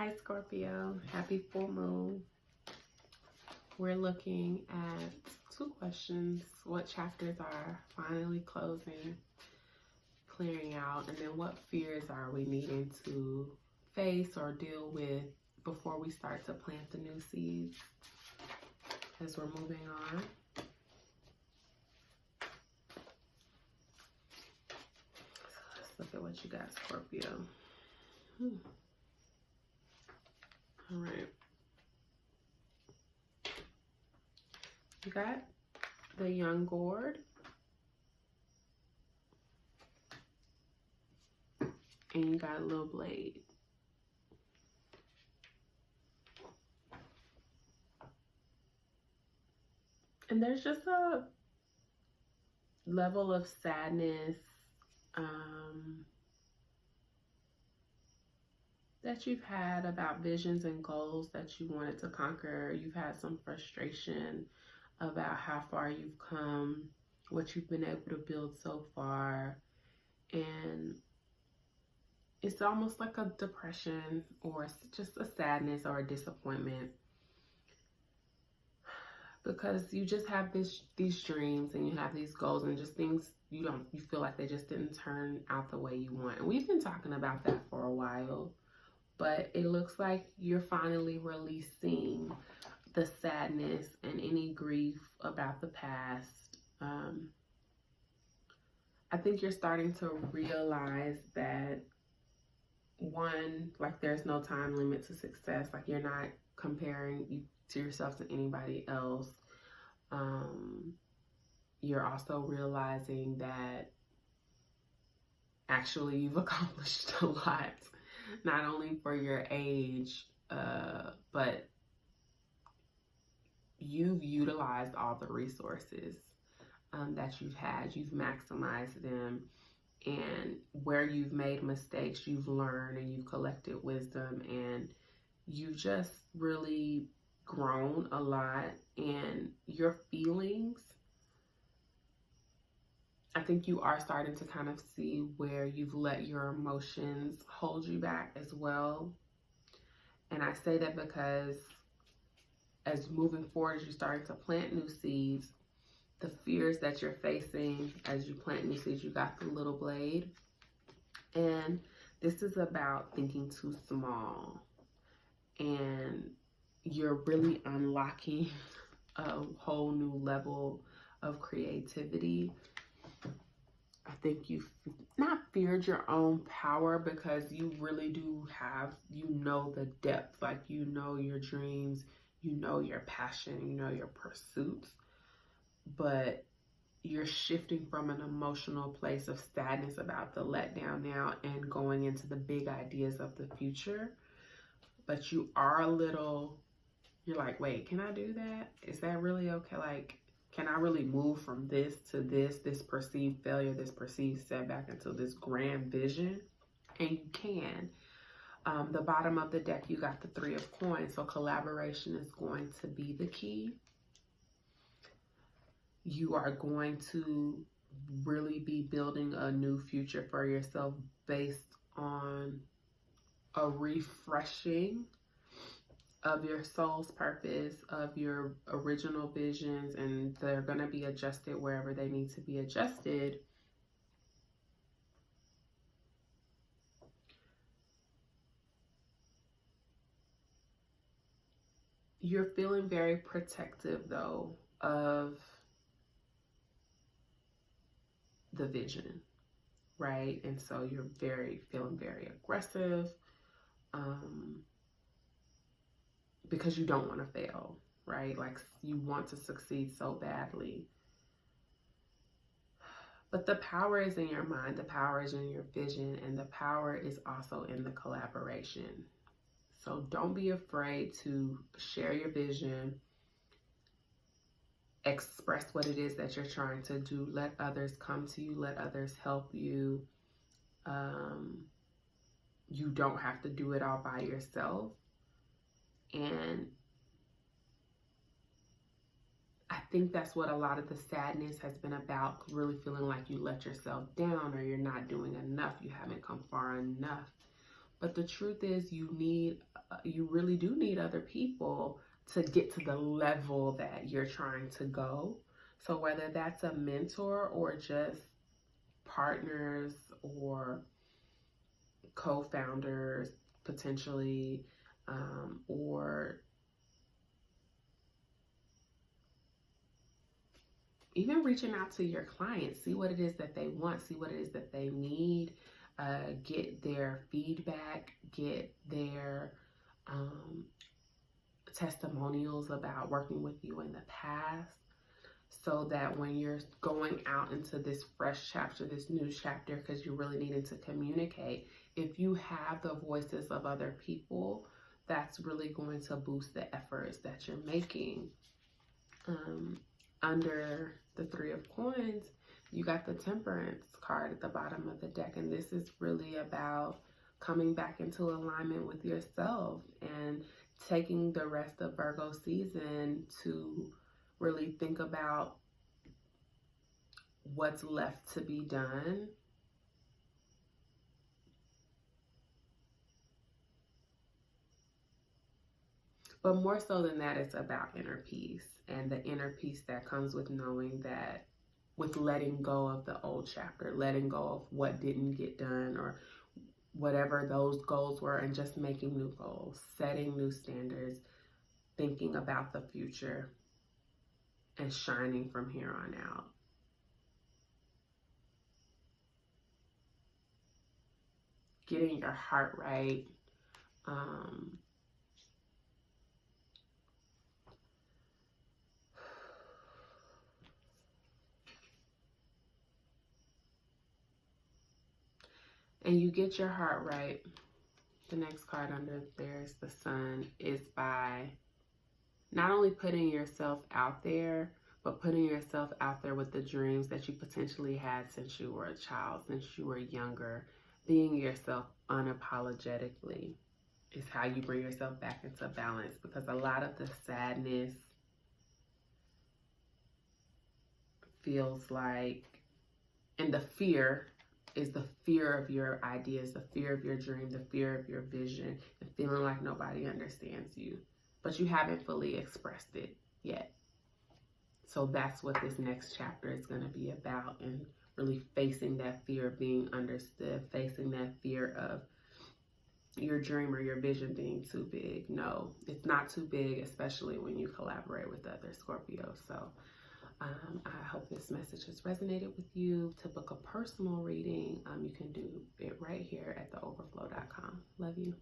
Hi Scorpio, happy full moon. We're looking at two questions. What chapters are finally closing, clearing out, and then what fears are we needing to face or deal with before we start to plant the new seeds as we're moving on. So let's look at what you got, Scorpio. All right. You got the young gourd. And you got a little blade. And there's just a level of sadness that you've had about visions and goals that you wanted to conquer. You've had some frustration about how far you've come, what you've been able to build so far. And it's almost like a depression or just a sadness or a disappointment, because you just have these dreams and you have these goals and just things you feel like they just didn't turn out the way you want. And we've been talking about that for a while, but it looks like you're finally releasing the sadness and any grief about the past. I think you're starting to realize that, one, like there's no time limit to success. Like you're not comparing you to yourself to anybody else. You're also realizing that actually you've accomplished a lot, not only for your age, but you've utilized all the resources that you've had. You've maximized them, and where you've made mistakes, you've learned and you've collected wisdom, and you've just really grown a lot. And your feelings, I think you are starting to kind of see where you've let your emotions hold you back as well. And I say that because as moving forward, as you're starting to plant new seeds, the fears that you're facing as you plant new seeds, you got the little blade. And this is about thinking too small. And you're really unlocking a whole new level of creativity. I think you've not feared your own power, because you really do have, the depth, like your dreams, your passion, your pursuits, but you're shifting from an emotional place of sadness about the letdown now and going into the big ideas of the future. But you are you're like, wait, can I do that? Is that really okay? Like, can I really move from this to this perceived failure, this perceived setback, into this grand vision? And you can. The bottom of the deck, you got the 3 of coins. So collaboration is going to be the key. You are going to really be building a new future for yourself based on a refreshing of your soul's purpose, of your original visions, and they're going to be adjusted wherever they need to be adjusted. You're feeling very protective, though, of the vision, right? And so you're feeling very aggressive, because you don't want to fail, right? Like you want to succeed so badly. But the power is in your mind, the power is in your vision, and the power is also in the collaboration. So don't be afraid to share your vision, express what it is that you're trying to do. Let others come to you, let others help you. You don't have to do it all by yourself. And I think that's what a lot of the sadness has been about, really feeling like you let yourself down or you're not doing enough, you haven't come far enough. But the truth is you really do need other people to get to the level that you're trying to go. So whether that's a mentor or just partners or co-founders potentially, or even reaching out to your clients, see what it is that they want, see what it is that they need, get their feedback, get their testimonials about working with you in the past, so that when you're going out into this fresh chapter, this new chapter, because you're really needing to communicate, if you have the voices of other people, that's really going to boost the efforts that you're making. Under the Three of Coins, you got the Temperance card at the bottom of the deck, and this is really about coming back into alignment with yourself and taking the rest of Virgo season to really think about what's left to be done. But more so than that, it's about inner peace, and the inner peace that comes with knowing that, with letting go of the old chapter, letting go of what didn't get done or whatever those goals were, and just making new goals, setting new standards, thinking about the future, and shining from here on out. Getting your heart right. And you get your heart right. The next card under there is the Sun, is by not only putting yourself out there, but putting yourself out there with the dreams that you potentially had since you were a child, since you were younger. Being yourself unapologetically is how you bring yourself back into balance, because a lot of the sadness feels like, and the fear is the fear of your ideas, the fear of your dream, the fear of your vision, and feeling like nobody understands you, but you haven't fully expressed it yet. So that's what this next chapter is going to be about, and really facing that fear of being understood, facing that fear of your dream or your vision being too big. No, it's not too big, especially when you collaborate with other Scorpios. So I hope this message has resonated with you. To book a personal reading, you can do it right here at theoverflow.com. Love you.